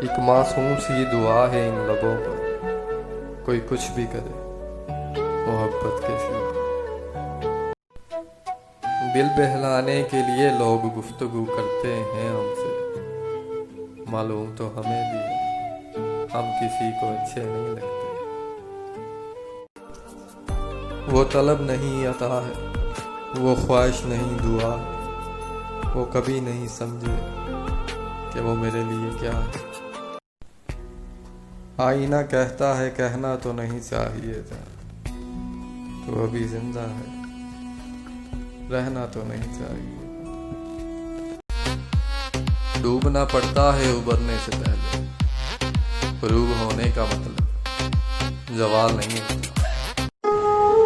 ایک معصوم سی دعا ہے ان لبوں پر، کوئی کچھ بھی کرے محبت کے سوا۔ دل بہلانے کے لیے لوگ گفتگو کرتے ہیں ہم سے، معلوم تو ہمیں بھی ہے ہم کسی کو اچھے نہیں لگتے۔ وہ طلب نہیں عطا ہے، وہ خواہش نہیں دعا ہے، وہ کبھی نہیں سمجھے کہ وہ میرے لیے کیا ہے۔ آئینہ کہتا ہے کہنا تو نہیں چاہیے تھا، تو ابھی زندہ ہے رہنا تو نہیں چاہیے۔ ڈوبنا پڑتا ہے ابھرنے سے پہلے، غروب ہونے کا مطلب زوال نہیں ہوتا۔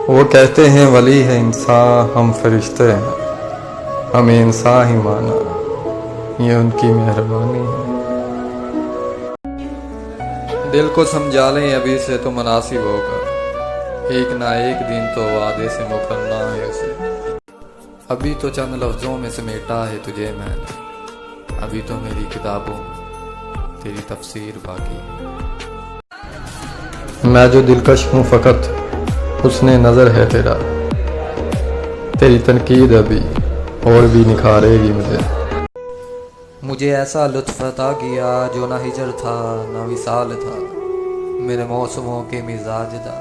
وہ کہتے ہیں ولی ہے انسان، ہم فرشتے ہیں، ہمیں انسان ہی مانا، یہ ان کی مہربانی ہے۔ دل کو سمجھا لیں ابھی سے تو مناسب ہوگا، ایک نہ ایک دن تو وعدے سے مکرنا ہے اسے۔ ابھی تو چند لفظوں میں سمیٹا ہے تجھے میں نے، ابھی تو میری کتابوں میں تیری تفسیر باقی ہے۔ میں جو دلکش ہوں فقط حسن نظر ہے تیرا، تیری تنقید ابھی اور بھی نکھارے گی مجھے۔ مجھے ایسا لطف عطا کیا جو نہ ہجر تھا نہ وصال تھا، میرے موسموں کے مزاج دا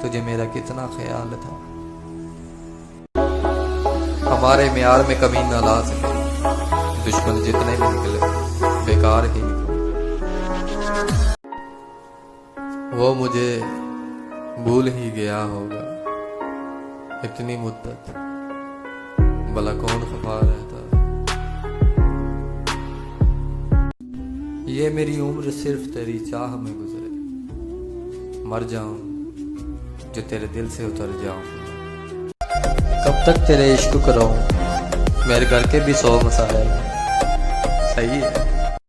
تجھے میرا کتنا خیال تھا۔ ہمارے معیار میں کمی نہ لا سکے، دشمن جتنے بھی نکلے بیکار ہی نکلے۔ وہ مجھے بھول ہی گیا ہوگا، اتنی مدت بھلا کون خفا رہتا۔ یہ میری عمر صرف تیری چاہ میں گزرے، مر جاؤں جو تیرے دل سے اتر جاؤں۔ کب تک تیرے عشق کروں، میرے گھر کے بھی 100 مسائل ہیں، صحیح ہے۔